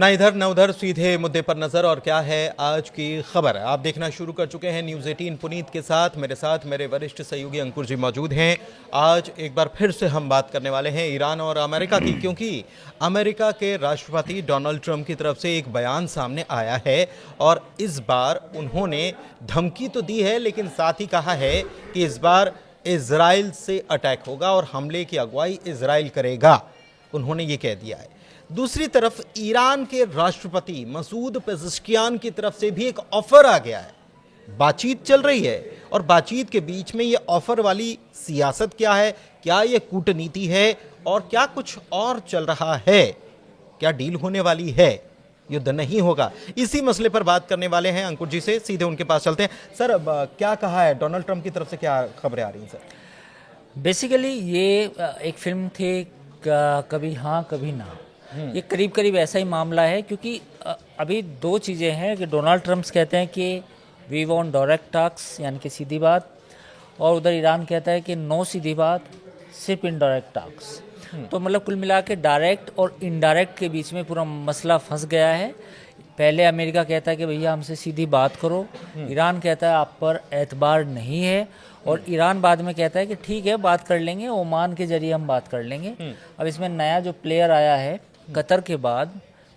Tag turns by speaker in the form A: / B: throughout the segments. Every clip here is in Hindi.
A: ना इधर न उधर, सीधे मुद्दे पर नजर। और क्या है आज की खबर, आप देखना शुरू कर चुके हैं न्यूज़ 18 पुनीत के साथ। मेरे वरिष्ठ सहयोगी अंकुर जी मौजूद हैं। आज एक बार फिर से हम बात करने वाले हैं ईरान और अमेरिका की, क्योंकि अमेरिका के राष्ट्रपति डोनाल्ड ट्रंप की तरफ से एक बयान सामने आया है और इस बार उन्होंने धमकी तो दी है, लेकिन साथ ही कहा है कि इस बार इजराइल से अटैक होगा और हमले की अगुवाई इजराइल करेगा। उन्होंने ये कह दिया है। दूसरी तरफ ईरान के राष्ट्रपति मसूद पेज़ेश्कियान की तरफ से भी एक ऑफर आ गया है। बातचीत चल रही है और बातचीत के बीच में ये ऑफर वाली सियासत क्या है, क्या ये कूटनीति है और क्या कुछ और चल रहा है, क्या डील होने वाली है, युद्ध नहीं होगा, इसी मसले पर बात करने वाले हैं अंकुर जी से। सीधे उनके पास चलते हैं। सर, अब क्या कहा है डोनाल्ड ट्रंप की तरफ से, क्या खबरें आ रही हैं सर?
B: बेसिकली ये एक फिल्म थी कभी हाँ कभी ना, ये करीब करीब ऐसा ही मामला है। क्योंकि अभी दो चीज़ें हैं कि डोनाल्ड ट्रम्प कहते हैं कि वी वांट डायरेक्ट टॉक्स, यानी कि सीधी बात, और उधर ईरान कहता है कि नो सीधी बात, सिर्फ इनडायरेक्ट टॉक्स। तो मतलब कुल मिला के डायरेक्ट और इनडायरेक्ट के बीच में पूरा मसला फंस गया है। पहले अमेरिका कहता है कि भैया हमसे सीधी बात करो, ईरान कहता है आप पर एतबार नहीं है, और ईरान बाद में कहता है कि ठीक है बात कर लेंगे, ओमान के जरिए हम बात कर लेंगे। अब इसमें नया जो प्लेयर आया है कतर के बाद,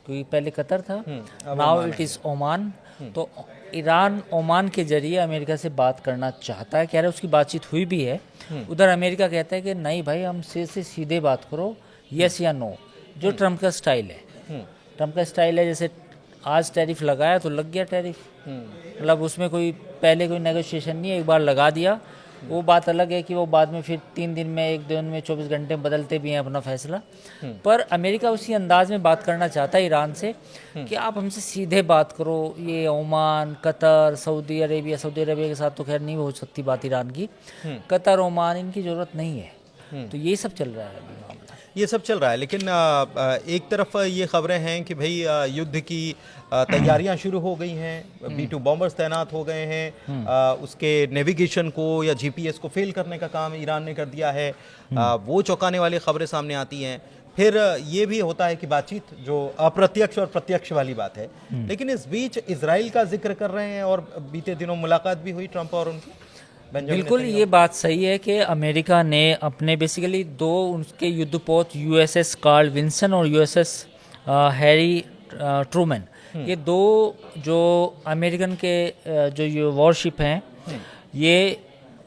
B: क्योंकि पहले कतर था, नाउ इट इज़ ओमान। तो ईरान ओमान के जरिए अमेरिका से बात करना चाहता है, कह रहे उसकी बातचीत हुई भी है। उधर अमेरिका कहता है कि नहीं भाई, हम से सीधे बात करो, यस या नो, जो ट्रम्प का स्टाइल है। ट्रम्प का स्टाइल है जैसे आज टैरिफ लगाया तो लग गया टैरिफ, मतलब उसमें कोई पहले कोई नेगोशिएशन नहीं है, एक बार लगा दिया। वो बात अलग है कि वो बाद में फिर 3 दिन में, 1 दिन में, 24 घंटे में बदलते भी हैं अपना फैसला। पर अमेरिका उसी अंदाज में बात करना चाहता है ईरान से कि आप हमसे सीधे बात करो। ये ओमान, कतर, सऊदी अरेबिया के साथ तो खैर नहीं हो सकती बात ईरान की, कतर, ओमान, इनकी ज़रूरत नहीं है। तो यही सब चल रहा है अभी मामला, ये सब चल रहा है।
A: लेकिन एक तरफ ये खबरें हैं कि भाई युद्ध की तैयारियां शुरू हो गई हैं, B-2 बॉम्बर्स तैनात हो गए हैं, उसके नेविगेशन को या GPS को फेल करने का काम ईरान ने कर दिया है। वो चौंकाने वाली खबरें सामने आती हैं। फिर ये भी होता है कि बातचीत जो अप्रत्यक्ष और प्रत्यक्ष वाली बात है, लेकिन इस बीच इजराइल का जिक्र कर रहे हैं और बीते दिनों मुलाकात भी हुई ट्रंप और उनकी।
B: बिल्कुल ये बात सही है कि अमेरिका ने अपने बेसिकली दो उनके युद्धपोत USS कार्ल विंसन और USS हैरी ट्रूमैन, ये दो जो अमेरिकन के जो वॉरशिप हैं, ये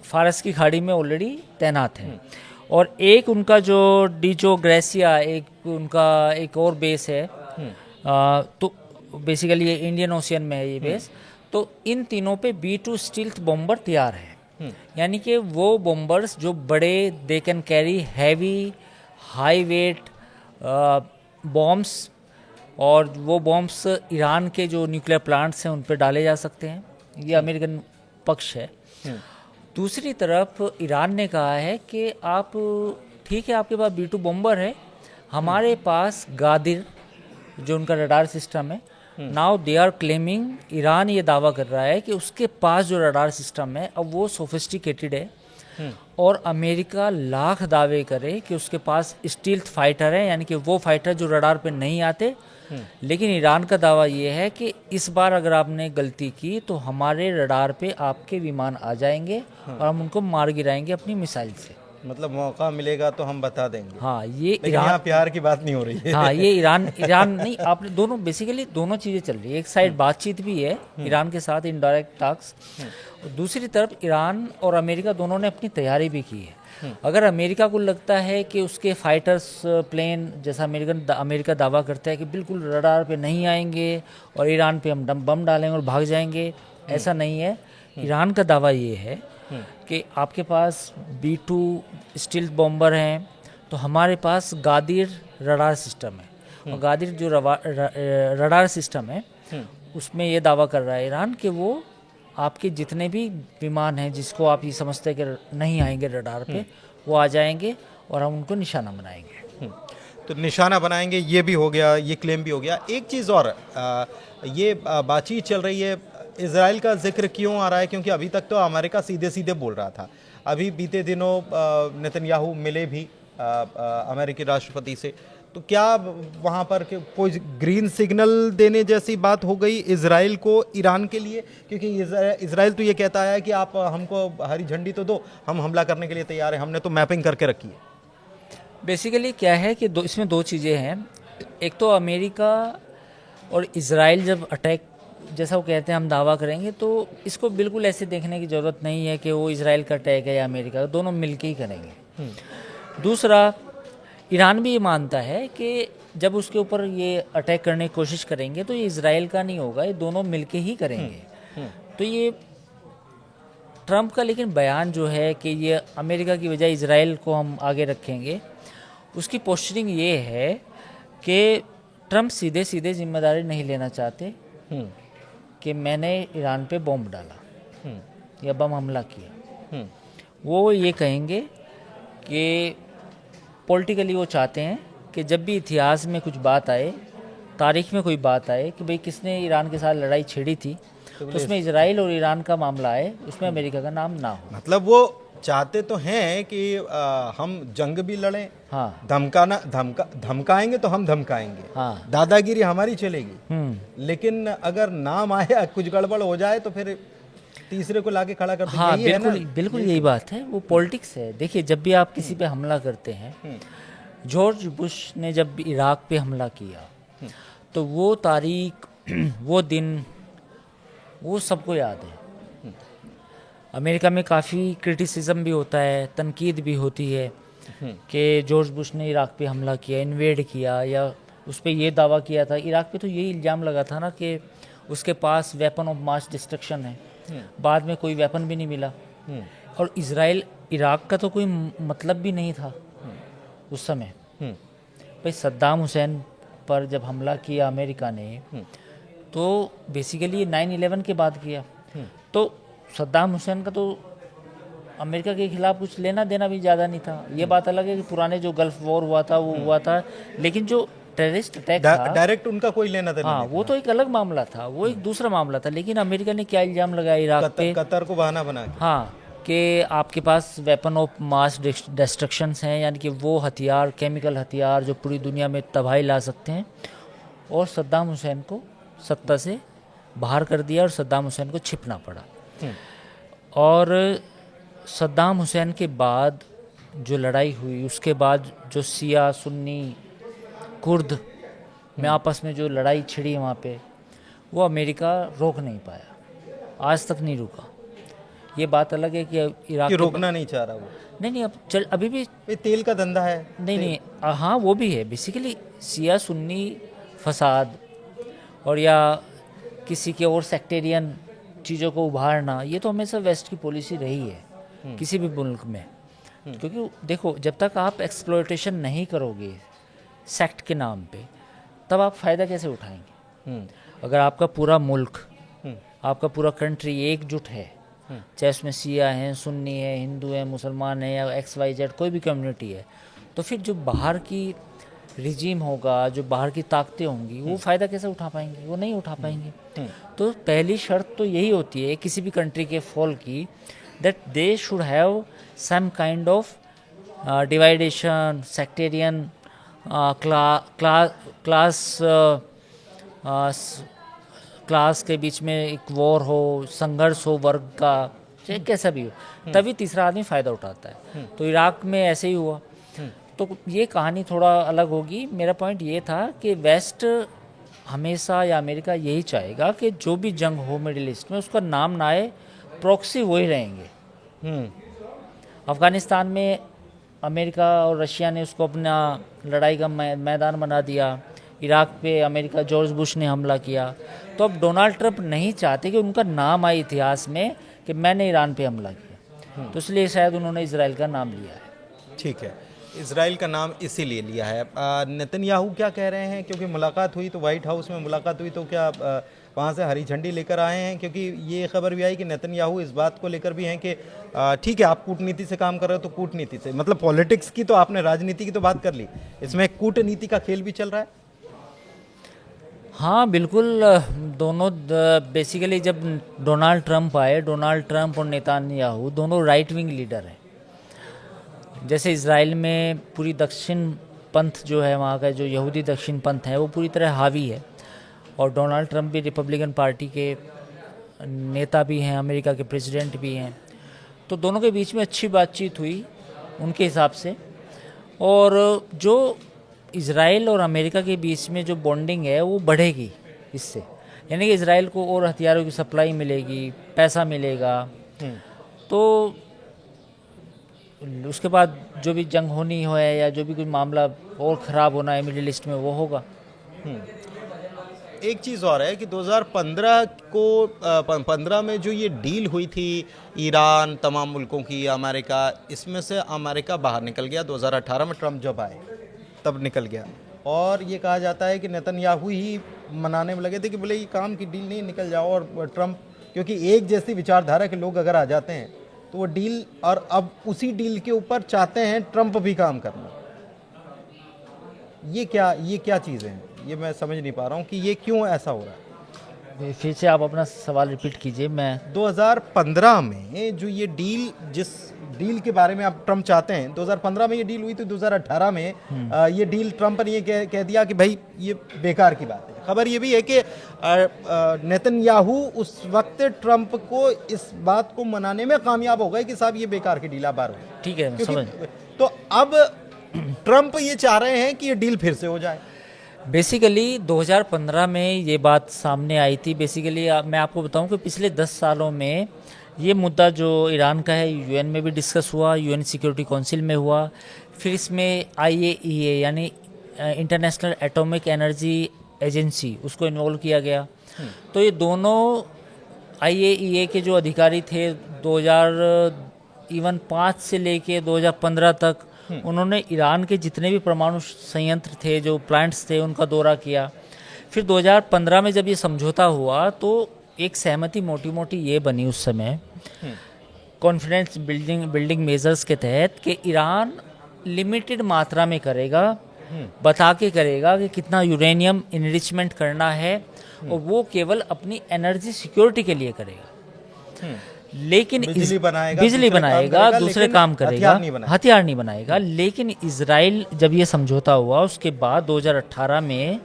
B: फारस की खाड़ी में ऑलरेडी तैनात हैं। और एक उनका जो डीजो ग्रेसिया, एक उनका एक और बेस है, तो बेसिकली ये इंडियन ओशियन में है ये बेस। तो इन तीनों पे B-2 स्टील्थ बॉम्बर तैयार है, यानी कि वो बॉम्बर्स जो बड़े, they can carry heavy high wait bombs, और वो बॉम्ब्स ईरान के जो न्यूक्लियर प्लांट्स हैं उन पर डाले जा सकते हैं। ये अमेरिकन पक्ष है। दूसरी तरफ ईरान ने कहा है कि आप ठीक है, आपके पास B-2 बॉम्बर है, हमारे पास गादिर जो उनका रडार सिस्टम है, now they are claiming, Iran ये दावा कर रहा है कि उसके पास जो रडार सिस्टम है अब वो सोफिस्टिकेटेड है, और अमेरिका लाख दावे करे कि उसके पास स्टील्थ फाइटर है, यानी कि वो फाइटर जो रडार पे नहीं आते। लेकिन ईरान का दावा ये है कि इस बार अगर आपने गलती की तो हमारे रडार पे आपके विमान आ जाएंगे और हम उनको मार गिराएंगे अपनी मिसाइल से।
A: मतलब मौका मिलेगा तो हम बता देंगे।
B: हाँ, ये
A: ईरान, प्यार की बात नहीं हो रही है।
B: हाँ, ये ईरान नहीं, आपने दोनों बेसिकली दोनों चीज़ें चल रही है। एक साइड बातचीत भी है ईरान के साथ, इनडायरेक्ट टॉक्स, दूसरी तरफ ईरान और अमेरिका दोनों ने अपनी तैयारी भी की है। अगर अमेरिका को लगता है कि उसके फाइटर्स प्लेन, जैसा अमेरिका दावा करता है कि बिल्कुल रडार पे नहीं आएंगे और ईरान पे हम बम डालेंगे और भाग जाएंगे, ऐसा नहीं है। ईरान का दावा ये है कि आपके पास B-2 स्टील्थ बॉम्बर हैं, तो हमारे पास गादिर रडार सिस्टम है, और गादिर जो रडार सिस्टम है उसमें ये दावा कर रहा है ईरान कि वो आपके जितने भी विमान हैं जिसको आप ये समझते हैं कि नहीं आएंगे रडार पे, वो आ जाएंगे और हम उनको निशाना बनाएंगे।
A: तो निशाना बनाएंगे, ये भी हो गया, ये क्लेम भी हो गया। एक चीज़ और, ये बातचीत चल रही है, इजराइल का जिक्र क्यों आ रहा है? क्योंकि अभी तक तो अमेरिका सीधे सीधे बोल रहा था। अभी बीते दिनों नेतन्याहू मिले भी अमेरिकी राष्ट्रपति से, तो क्या वहाँ पर कोई ग्रीन सिग्नल देने जैसी बात हो गई इजराइल को ईरान के लिए? क्योंकि इजराइल तो ये कहता है कि आप हमको हरी झंडी तो दो, हम हमला करने के लिए तैयार हैं, हमने तो मैपिंग करके रखी है।
B: बेसिकली क्या है कि इसमें दो चीज़ें हैं। एक तो अमेरिका और इजराइल जब अटैक, जैसा वो कहते हैं हम दावा करेंगे, तो इसको बिल्कुल ऐसे देखने की ज़रूरत नहीं है कि वो इजराइल का अटैक है या अमेरिका का, दोनों मिलके ही करेंगे। दूसरा, ईरान भी ये मानता है कि जब उसके ऊपर ये अटैक करने की कोशिश करेंगे तो ये इजराइल का नहीं होगा, ये दोनों मिलके ही करेंगे। तो ये ट्रंप का लेकिन बयान जो है कि ये अमेरिका की बजाय इजराइल को हम आगे रखेंगे, उसकी पोस्चरिंग ये है कि ट्रंप सीधे सीधे जिम्मेदारी नहीं लेना चाहते कि मैंने ईरान पे बॉम्ब डाला या बम हमला किया। वो ये कहेंगे कि पॉलिटिकली वो चाहते हैं कि जब भी इतिहास में कुछ बात आए, तारीख में कोई बात आए कि भाई किसने ईरान के साथ लड़ाई छेड़ी थी, तो उसमें इजराइल और ईरान का मामला आए, उसमें अमेरिका का नाम ना हो।
A: मतलब वो चाहते तो हैं कि हम जंग भी लड़ें,
B: हाँ,
A: धमकाएंगे तो हम धमकाएंगे,
B: हाँ,
A: दादागिरी हमारी चलेगी, लेकिन अगर नाम आए, कुछ गड़बड़ हो जाए तो फिर तीसरे को लाके खड़ा कर देंगे।
B: हाँ,
A: यही है ना?
B: बिल्कुल यही बात है। वो पॉलिटिक्स है। देखिए, जब भी आप किसी पे हमला करते हैं, जॉर्ज बुश ने जब इराक पे हमला किया, तो वो तारीख, वो दिन, वो सबको याद है। अमेरिका में काफ़ी क्रिटिसिज्म भी होता है, तनकीद भी होती है कि जॉर्ज बुश ने इराक पे हमला किया, इन्वेड किया, या उस पर यह दावा किया था। इराक पे तो यही इल्ज़ाम लगा था ना कि उसके पास वेपन ऑफ मास डिस्ट्रक्शन है। बाद में कोई वेपन भी नहीं मिला। और इजराइल इराक का तो कोई मतलब भी नहीं था उस समय। भाई सद्दाम हुसैन पर जब हमला किया अमेरिका ने, तो बेसिकली 9/11 के बाद किया। तो सद्दाम हुसैन का तो अमेरिका के खिलाफ कुछ लेना देना भी ज़्यादा नहीं था। ये बात अलग है कि पुराने जो गल्फ वॉर हुआ था वो हुआ था, लेकिन जो टेररिस्ट अटैक था,
A: डायरेक्ट उनका कोई लेना देना
B: हाँ, वो तो एक अलग मामला था, वो एक दूसरा मामला था। लेकिन अमेरिका ने क्या इल्ज़ाम लगाया इराक पे?
A: कतर को बहाना बना के,
B: हाँ, कि आपके पास वेपन ऑफ मास डिस्ट्रक्शंस हैं, यानी कि वो हथियार, केमिकल हथियार जो पूरी दुनिया में तबाही ला सकते हैं। और सद्दाम हुसैन को सत्ता से बाहर कर दिया और सद्दाम हुसैन को छिपना पड़ा। और सद्दाम हुसैन के बाद जो लड़ाई हुई, उसके बाद जो शिया सुन्नी कुर्द में आपस में जो लड़ाई छिड़ी वहाँ पे, वो अमेरिका रोक नहीं पाया, आज तक नहीं रुका। ये बात अलग है कि इराक
A: रोकना नहीं चाह रहा वो।
B: नहीं, अब चल, अभी भी
A: तेल का धंधा है।
B: नहीं, हाँ, वो भी है। बेसिकली शिया सुन्नी फसाद और या किसी के और सेक्टेरियन चीज़ों को उभारना, ये तो हमेशा वेस्ट की पॉलिसी रही है किसी भी मुल्क में। क्योंकि देखो, जब तक आप एक्सप्लॉयटेशन नहीं करोगे सेक्ट के नाम पे, तब आप फ़ायदा कैसे उठाएंगे? अगर आपका पूरा मुल्क, आपका पूरा कंट्री एकजुट है, चाहे उसमें शिया हैं, सुन्नी है, हिंदू हैं, मुसलमान हैं, या XYZ कोई भी कम्युनिटी है, तो फिर जो बाहर की रिजीम होगा, जो बाहर की ताकतें होंगी, वो फ़ायदा कैसे उठा पाएंगी? वो नहीं उठा पाएंगी। तो पहली शर्त तो यही होती है किसी भी कंट्री के फॉल की, that they should have some kind of division, sectarian, class के बीच में एक वॉर हो, संघर्ष हो वर्ग का, चाहे कैसा भी हो, तभी तीसरा आदमी फ़ायदा उठाता है। तो इराक में ऐसे ही हुआ। तो ये कहानी थोड़ा अलग होगी। मेरा पॉइंट ये था कि वेस्ट हमेशा, या अमेरिका यही चाहेगा कि जो भी जंग हो मिडिल ईस्ट में, उसका नाम ना आए, प्रॉक्सी वही रहेंगे। अफ़गानिस्तान में अमेरिका और रशिया ने उसको अपना लड़ाई का मैदान बना दिया। इराक पे अमेरिका, जॉर्ज बुश ने हमला किया। तो अब डोनाल्ड ट्रंप नहीं चाहते कि उनका नाम आए इतिहास में कि मैंने ईरान पे हमला किया, तो इसलिए शायद उन्होंने इजराइल का नाम लिया है।
A: ठीक है, इजराइल का नाम इसीलिए लिया है। नेतन्याहू क्या कह रहे हैं? क्योंकि मुलाकात हुई, तो वाइट हाउस में मुलाकात हुई, तो क्या वहाँ से हरी झंडी लेकर आए हैं? क्योंकि ये खबर भी आई कि नेतन्याहू इस बात को लेकर भी हैं कि ठीक है, आप कूटनीति से काम कर रहे हो तो कूटनीति से, मतलब पॉलिटिक्स की तो आपने, राजनीति की तो बात कर ली, इसमें कूटनीति का खेल भी चल रहा है।
B: हाँ, बिल्कुल। दोनों बेसिकली जब डोनाल्ड ट्रंप आए, डोनाल्ड ट्रंप और नेतन्याहू दोनों राइट विंग लीडर हैं। जैसे इजराइल में पूरी दक्षिण पंथ जो है वहाँ का, जो यहूदी दक्षिण पंथ है, वो पूरी तरह हावी है। और डोनाल्ड ट्रंप भी रिपब्लिकन पार्टी के नेता भी हैं, अमेरिका के प्रेसिडेंट भी हैं। तो दोनों के बीच में अच्छी बातचीत हुई उनके हिसाब से। और जो इज़राइल और अमेरिका के बीच में जो बॉन्डिंग है वो बढ़ेगी इससे, यानी कि इज़राइल को और हथियारों की सप्लाई मिलेगी, पैसा मिलेगा। तो उसके बाद जो भी जंग होनी हो है या जो भी कोई मामला और ख़राब होना है मिडिल ईस्ट में, वो होगा।
A: एक चीज़ और है कि 2015 में जो ये डील हुई थी ईरान, तमाम मुल्कों की, अमेरिका, इसमें से अमेरिका बाहर निकल गया। 2018 में ट्रंप जब आए तब निकल गया। और ये कहा जाता है कि नेतन्याहू ही मनाने में लगे थे कि बोले ये काम की डील नहीं, निकल जाओ। और ट्रंप, क्योंकि एक जैसी विचारधारा के लोग अगर आ जाते हैं तो वो डील, और अब उसी डील के ऊपर चाहते हैं ट्रंप भी काम करना। ये क्या चीज़ें हैं, ये मैं समझ नहीं पा रहा हूँ कि ये क्यों ऐसा हो रहा है।
B: फिर से आप अपना सवाल रिपीट कीजिए। मैं
A: 2015 में जो ये डील, जिस डील के बारे में आप ट्रंप चाहते हैं, 2015 में ये डील हुई तो 2018 में ये डील ट्रंप ने ये कह दिया कि भाई ये बेकार की बात है। खबर ये भी है कि नेतन्याहू उस वक्त ट्रंप को इस बात को मनाने में कामयाब हो गए कि साहब ये बेकार की डील आप बार हुई।
B: ठीक है, समझ।
A: तो अब ट्रंप ये चाह रहे हैं कि ये डील फिर से हो जाए।
B: बेसिकली 2015 में ये बात सामने आई थी। बेसिकली मैं आपको बताऊं कि पिछले 10 सालों में ये मुद्दा जो ईरान का है यूएन में भी डिस्कस हुआ, यूएन सिक्योरिटी काउंसिल में हुआ, फिर इसमें IAEA यानी इंटरनेशनल एटॉमिक एनर्जी एजेंसी, उसको इन्वॉल्व किया गया। तो ये दोनों IAEA के जो अधिकारी थे 2005 से लेके 2015 तक उन्होंने ईरान के जितने भी परमाणु संयंत्र थे, जो प्लांट्स थे, उनका दौरा किया। फिर 2015 में जब ये समझौता हुआ तो एक सहमति मोटी मोटी ये बनी उस समय कॉन्फिडेंस बिल्डिंग मेजर्स के तहत कि ईरान लिमिटेड मात्रा में करेगा, बता के करेगा कि कितना यूरेनियम इनरिचमेंट करना है, और वो केवल अपनी एनर्जी सिक्योरिटी के लिए करेगा। लेकिन बिजली बनाएगा, दूसरे काम करेगा, हथियार नहीं बनाएगा। लेकिन इजराइल, जब ये समझौता हुआ उसके बाद 2018 में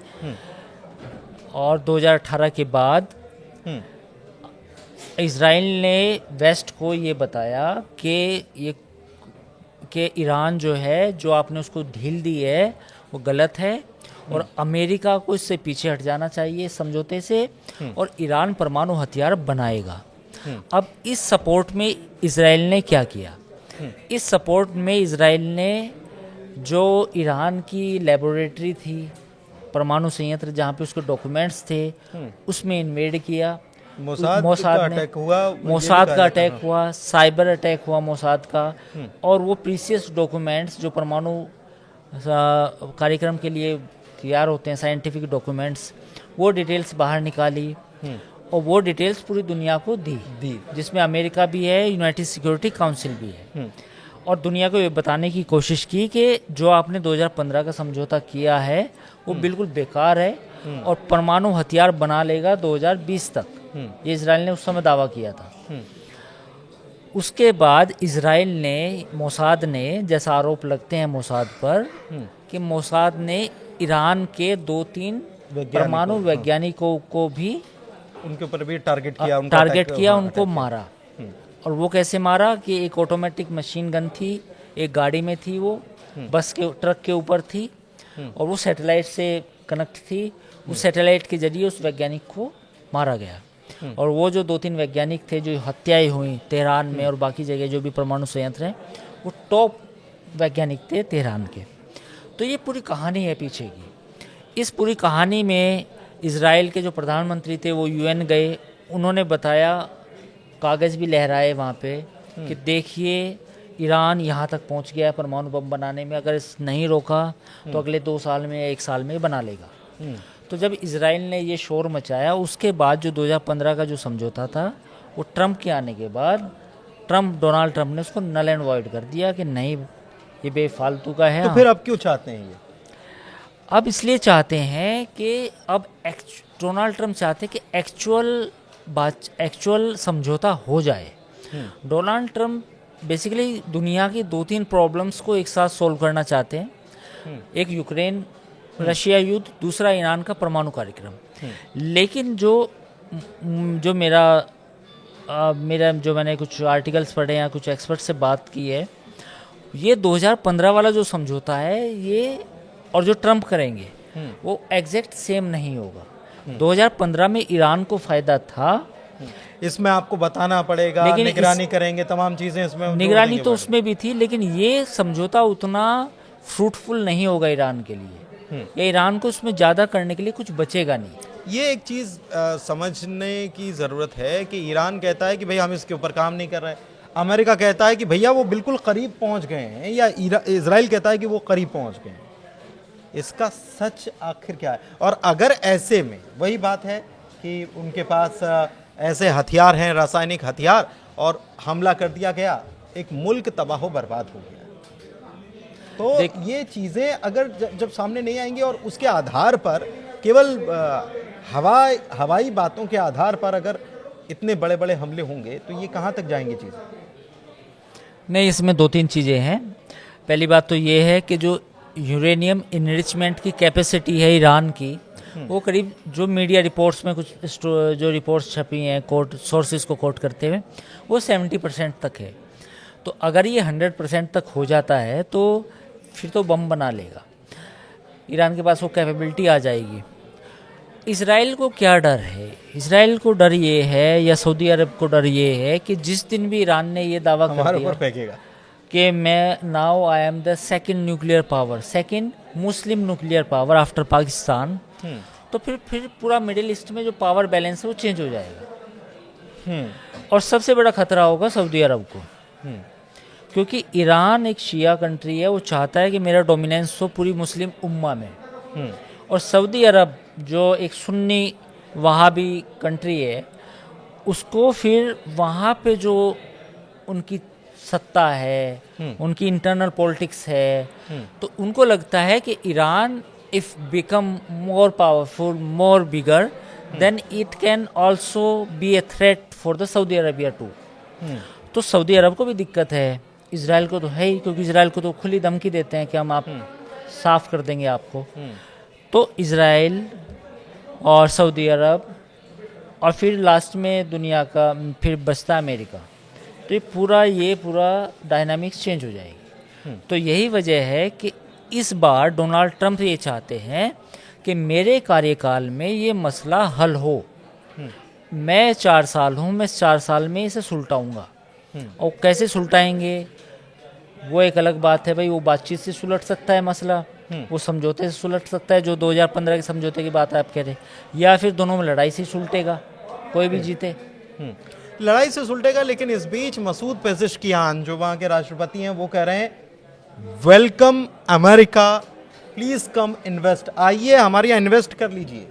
B: और 2018 के बाद इजराइल ने वेस्ट को ये बताया कि ईरान जो है, जो आपने उसको ढील दी है वो गलत है और अमेरिका को इससे पीछे हट जाना चाहिए समझौते से, और ईरान परमाणु हथियार बनाएगा। अब इस सपोर्ट में इजराइल ने क्या किया? इस सपोर्ट में इजराइल ने जो ईरान की लेबोरेटरी थी, परमाणु संयंत्र जहाँ पे उसके डॉक्यूमेंट्स थे, उसमें इन्वेड किया। मोसाद का अटैक हुआ, साइबर अटैक हुआ मोसाद का, और वो प्रीसियस डॉक्यूमेंट्स जो परमाणु कार्यक्रम के लिए तैयार होते हैं, साइंटिफिक डॉक्यूमेंट्स, वो डिटेल्स बाहर निकाली और वो डिटेल्स पूरी दुनिया को दी, जिसमें अमेरिका भी है, यूनाइटेड सिक्योरिटी काउंसिल भी है। और दुनिया को ये बताने की कोशिश की कि जो आपने 2015 का समझौता किया है वो बिल्कुल बेकार है और परमाणु हथियार बना लेगा 2020 तक। ये इजराइल ने उस समय दावा किया था। उसके बाद इजराइल ने, मोसाद ने, जैसा आरोप लगते हैं मोसाद पर कि मोसाद ने ईरान के 2-3 परमाणु वैज्ञानिकों को भी
A: उनके ऊपर भी टारगेट
B: किया, उनको मारा। और वो कैसे मारा कि एक ऑटोमेटिक मशीन गन थी, एक गाड़ी में थी, वो बस के ट्रक के ऊपर थी और वो सैटेलाइट से कनेक्ट थी। उस सैटेलाइट के जरिए उस वैज्ञानिक को मारा गया। और वो जो 2-3 वैज्ञानिक थे जो हत्याएं हुई तेहरान में और बाकी जगह जो भी परमाणु संयंत्र हैं, वो टॉप वैज्ञानिक थे तेहरान के। तो ये पूरी कहानी है पीछे की। इस पूरी कहानी में इजराइल के जो प्रधानमंत्री थे वो यूएन गए, उन्होंने बताया, कागज़ भी लहराए वहाँ पे कि देखिए ईरान यहाँ तक पहुँच गया है परमाणु बम बनाने में, अगर इस नहीं रोका तो अगले 2 साल में या 1 साल में बना लेगा। तो जब इजराइल ने ये शोर मचाया, उसके बाद जो 2015 का जो समझौता था वो ट्रंप के आने के बाद डोनाल्ड ट्रंप ने उसको नल एंड वॉइड कर दिया कि नहीं, ये बेफालतू का है।
A: तो फिर अब क्यों चाहते हैं ये?
B: अब इसलिए चाहते हैं कि अब डोनाल्ड ट्रंप चाहते हैं कि एक्चुअल समझौता हो जाए। डोनाल्ड ट्रंप बेसिकली दुनिया की 2-3 प्रॉब्लम्स को एक साथ सॉल्व करना चाहते हैं। एक यूक्रेन रशिया युद्ध, दूसरा ईरान का परमाणु कार्यक्रम। लेकिन जो जो मेरा जो मैंने कुछ आर्टिकल्स पढ़े या कुछ एक्सपर्ट से बात की है, ये 2015 वाला जो समझौता है ये और जो ट्रम्प करेंगे वो एग्जैक्ट सेम नहीं होगा। 2015 में ईरान को फायदा था,
A: इसमें आपको बताना पड़ेगा,
B: लेकिन
A: निगरानी करेंगे, तमाम चीजें इसमें
B: निगरानी तो उसमें भी थी, लेकिन ये समझौता उतना फ्रूटफुल नहीं होगा ईरान के लिए, या ईरान को उसमें ज़्यादा करने के लिए कुछ बचेगा नहीं।
A: ये एक चीज़ समझने की ज़रूरत है कि ईरान कहता है कि भाई हम इसके ऊपर काम नहीं कर रहे, अमेरिका कहता है कि भैया वो बिल्कुल करीब पहुंच गए हैं, या इजराइल कहता है कि वो करीब पहुंच गए हैं। इसका सच आखिर क्या है? और अगर ऐसे में वही बात है कि उनके पास ऐसे हथियार हैं, रासायनिक हथियार, और हमला कर दिया गया, एक मुल्क तबाह बर्बाद हो गया, तो ये चीज़ें अगर जब सामने नहीं आएंगी और उसके आधार पर केवल हवाई बातों के आधार पर अगर इतने बड़े बड़े हमले होंगे तो ये कहाँ तक जाएंगी चीज़ें?
B: नहीं, इसमें दो तीन चीज़ें हैं। पहली बात तो ये है कि जो यूरेनियम इनरिचमेंट की कैपेसिटी है ईरान की, वो करीब जो मीडिया रिपोर्ट्स में कुछ जो रिपोर्ट्स छपी हैं कोर्ट सोर्सेज को कोट करते हुए, वो 70% तक है। तो अगर ये 100% तक हो जाता है तो फिर तो बम बना लेगा, ईरान के पास वो कैपेबिलिटी आ जाएगी। इजराइल को क्या डर है? इजराइल को डर ये है, या सऊदी अरब को डर ये है कि जिस दिन भी ईरान ने ये दावा कर दिया कि मैं now I am the second nuclear power, second Muslim nuclear power after Pakistan, तो फिर पूरा मिडिल ईस्ट में जो पावर बैलेंस है वो चेंज हो जाएगा। और सबसे बड़ा खतरा होगा सऊदी अरब को, क्योंकि ईरान एक शिया कंट्री है, वो चाहता है कि मेरा डोमिनेंस हो पूरी मुस्लिम उम्मा में। और सऊदी अरब जो एक सुन्नी वहाबी कंट्री है, उसको फिर वहाँ पे जो उनकी सत्ता है, उनकी इंटरनल पॉलिटिक्स है, तो उनको लगता है कि Iran if become more powerful, more bigger, then it can also be a threat for the Saudi Arabia too. तो सऊदी अरब को भी दिक्कत है, इजराइल को तो है ही, क्योंकि इजराइल को तो खुली धमकी देते हैं कि हम आप साफ कर देंगे आपको। तो इजराइल और सऊदी अरब और फिर लास्ट में दुनिया का फिर बचता अमेरिका, तो ये पूरा डायनामिक्स चेंज हो जाएगी। तो यही वजह है कि इस बार डोनाल्ड ट्रंप ये चाहते हैं कि मेरे कार्यकाल में ये मसला हल हो। मैं 4 साल हूँ, मैं 4 साल में इसे सुलटाऊंगा। और कैसे सुलटाएंगे वो एक अलग बात है भाई, वो बातचीत से सुलट सकता है मसला, वो समझौते से सुलट सकता है, जो 2015 के समझौते की बात आप कह रहे, या फिर दोनों में लड़ाई से सुलटेगा, कोई भी जीते।
A: लड़ाई से सुलटेगा। लेकिन इस बीच मसूद पेज़ेश्कियान जो वहाँ के राष्ट्रपति हैं वो कह रहे हैं welcome America, please come invest, आइए हमारे यहाँ इन्वेस्ट कर लीजिए।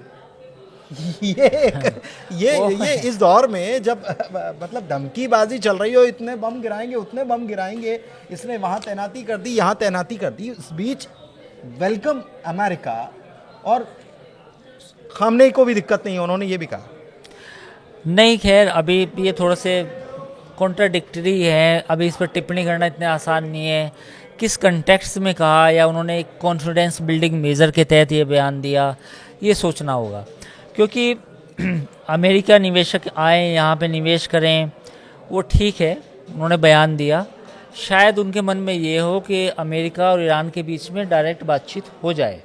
A: ये इस दौर में जब मतलब धमकीबाजी चल रही हो, इतने बम गिराएंगे, उतने बम गिराएंगे, इसने वहाँ तैनाती कर दी, यहाँ तैनाती कर दी, इस बीच वेलकम अमेरिका। और खामनेई को भी दिक्कत नहीं है, उन्होंने ये भी कहा।
B: नहीं, खैर अभी ये थोड़ा से कॉन्ट्राडिक्टरी है, अभी इस पर टिप्पणी करना इतना आसान नहीं है। किस कंटेक्स्ट में कहा, या उन्होंने एक कॉन्फिडेंस बिल्डिंग मेजर के तहत ये बयान दिया, ये सोचना होगा। क्योंकि अमेरिका निवेशक आए यहाँ पे निवेश करें, वो ठीक है, उन्होंने बयान दिया, शायद उनके मन में ये हो कि अमेरिका और ईरान के बीच में डायरेक्ट बातचीत हो जाए,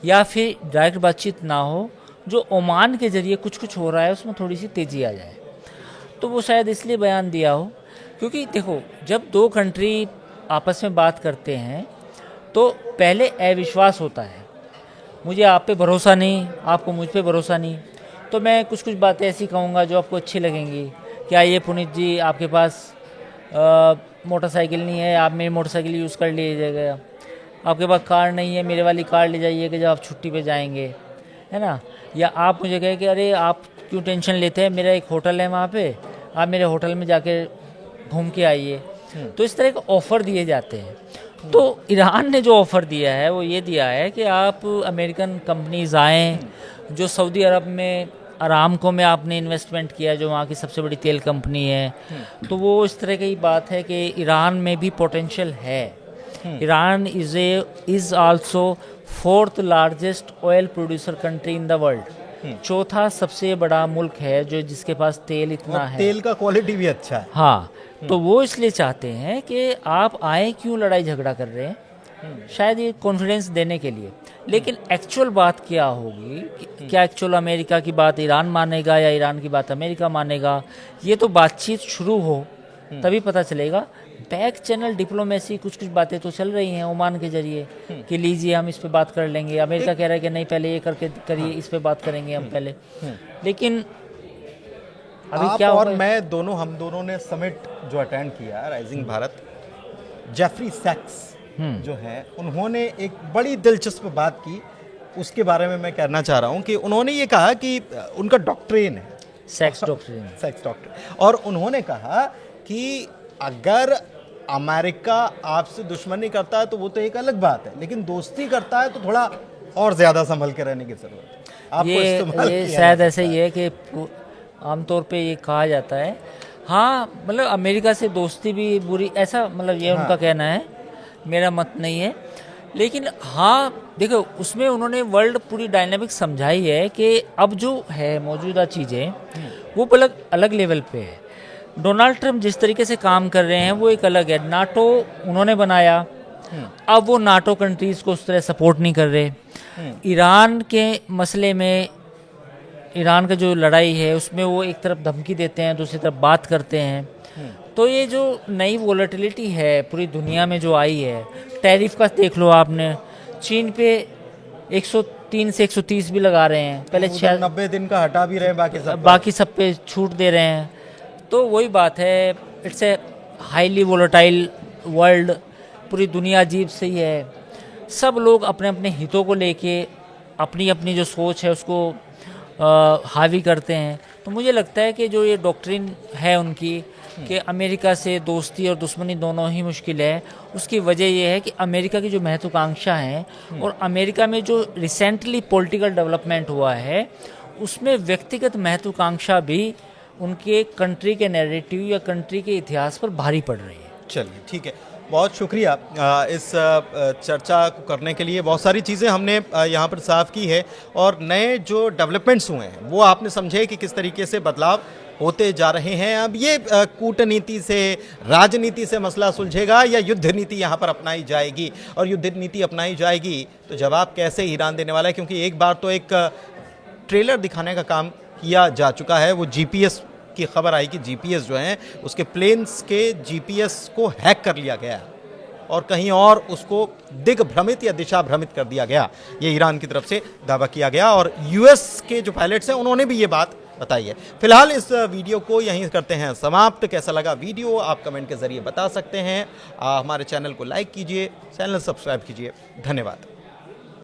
B: या फिर डायरेक्ट बातचीत ना हो, जो ओमान के ज़रिए कुछ हो रहा है उसमें थोड़ी सी तेज़ी आ जाए। तो वो शायद इसलिए बयान दिया हो, क्योंकि देखो जब दो कंट्री आपस में बात करते हैं तो पहले अविश्वास होता है, मुझे आप पे भरोसा नहीं, आपको मुझ पे भरोसा नहीं, तो मैं कुछ बातें ऐसी कहूँगा जो आपको अच्छी लगेंगी। क्या ये पुनीत जी आपके पास मोटरसाइकिल नहीं है, आप मेरी मोटरसाइकिल यूज़ कर लीजिएगा, आपके पास कार नहीं है, मेरे वाली कार ले जाइएगा जब आप छुट्टी पे जाएंगे, है ना। या आप मुझे कहे कि अरे आप क्यों टेंशन लेते हैं, मेरा एक होटल है वहाँ पे, आप मेरे होटल में जाके घूम के आइए। तो इस तरह के ऑफ़र दिए जाते हैं। तो ईरान ने जो ऑफ़र दिया है वो ये दिया है कि आप अमेरिकन कंपनीज आएँ, जो सऊदी अरब में अरामको में आपने इन्वेस्टमेंट किया, जो वहाँ की सबसे बड़ी तेल कंपनी है, तो वो इस तरह की बात है कि ईरान में भी पोटेंशियल है। Iran is also fourth largest oil producer country in the world. चौथा सबसे बड़ा मुल्क है जो जिसके पास तेल इतना
A: और
B: है,
A: तेल का क्वालिटी भी अच्छा है।
B: हाँ। तो वो इसलिए चाहते हैं कि आप आए, क्यों लड़ाई झगड़ा कर रहे हैं, शायद ये कॉन्फिडेंस देने के लिए। लेकिन एक्चुअल बात क्या होगी, क्या एक्चुअल अमेरिका की बात ईरान मानेगा या ईरान की बात अमेरिका मानेगा, ये तो बातचीत शुरू हो तभी पता चलेगा। बैक चैनल डिप्लोमेसी कुछ कुछ बातें तो चल रही हैं ओमान के जरिए कि लीजिए हम इस पे बात कर लेंगे, अमेरिका कह रहा है कि नहीं पहले ये करके करिए, इस पे बात करेंगे हम पहले। लेकिन अभी
A: आप
B: क्या
A: और
B: होगा?
A: हम दोनों ने समिट जो अटेंड किया राइजिंग भारत, जेफरी सैक्स जो है उन्होंने एक बड़ी दिलचस्प बात की, उसके बारे में मैं कहना चाह रहा हूं कि उन्होंने ये कहा कि उनका डॉक्ट्रिन है
B: सेक्स डॉक्ट्रिन,
A: सेक्स डॉक्ट्रिन, और उन्होंने कहा कि अगर अमेरिका आपसे दुश्मनी करता है तो वो तो एक अलग बात है, लेकिन दोस्ती करता है तो थोड़ा और ज़्यादा संभल के रहने की ज़रूरत है। आपको इस्तेमाल
B: ये
A: किया
B: शायद
A: जा
B: ऐसे ही है कि आमतौर पे ये कहा जाता है, हाँ, मतलब अमेरिका से दोस्ती भी बुरी, ऐसा मतलब ये उनका कहना है, मेरा मत नहीं है। लेकिन हाँ देखो, उसमें उन्होंने वर्ल्ड पूरी डायनामिक समझाई है कि अब जो है मौजूदा चीज़ें वो अलग अलग लेवल पे है। डोनाल्ड ट्रंप जिस तरीके से काम कर रहे हैं वो एक अलग है। नाटो उन्होंने बनाया, अब वो नाटो कंट्रीज़ को उस तरह सपोर्ट नहीं कर रहे। ईरान के मसले में, ईरान का जो लड़ाई है उसमें वो एक तरफ धमकी देते हैं, दूसरी तरफ बात करते हैं। तो ये जो नई वोलेटिलिटी है पूरी दुनिया में जो आई है, टैरिफ का देख लो आपने, चीन पे 103 से 130 भी लगा रहे हैं, पहले
A: 90 दिन का हटा भी रहे हैं,
B: बाकी सब पे छूट दे रहे हैं। तो वही बात है, it's a highly volatile world, पूरी दुनिया अजीब सी है, सब लोग अपने अपने हितों को लेके अपनी अपनी जो सोच है उसको हावी करते हैं। तो मुझे लगता है कि जो ये डॉक्ट्रिन है उनकी कि अमेरिका से दोस्ती और दुश्मनी दोनों ही मुश्किल है, उसकी वजह यह है कि अमेरिका की जो महत्वाकांक्षा है और अमेरिका में जो रिसेंटली पॉलिटिकल डेवलपमेंट हुआ है उसमें व्यक्तिगत महत्वाकांक्षा भी उनके कंट्री के नैरेटिव या कंट्री के इतिहास पर भारी पड़ रही है।
A: चलिए ठीक है, बहुत शुक्रिया इस चर्चा को करने के लिए। बहुत सारी चीज़ें हमने यहाँ पर साफ की है और नए जो डेवलपमेंट्स हुए हैं वो आपने समझे कि किस तरीके से बदलाव होते जा रहे हैं। अब ये कूटनीति से, राजनीति से मसला सुलझेगा या युद्ध नीति यहाँ पर अपनाई जाएगी, और युद्ध नीति अपनाई जाएगी तो जवाब कैसे ईरान देने वाला है, क्योंकि एक बार तो एक ट्रेलर दिखाने का काम किया जा चुका है। वो जीपीएस की खबर आई कि जीपीएस जो है उसके प्लेन्स के जीपीएस को हैक कर लिया गया और कहीं और उसको दिग्भ्रमित या दिशा भ्रमित कर दिया गया, ये ईरान की तरफ से दावा किया गया। और यूएस के जो पायलट्स हैं उन्होंने भी ये बात बताई है। फिलहाल इस वीडियो को यहीं करते हैं समाप्त। कैसा लगा वीडियो आप कमेंट के जरिए बता सकते हैं। हमारे चैनल को लाइक कीजिए, चैनल सब्सक्राइब कीजिए। धन्यवाद।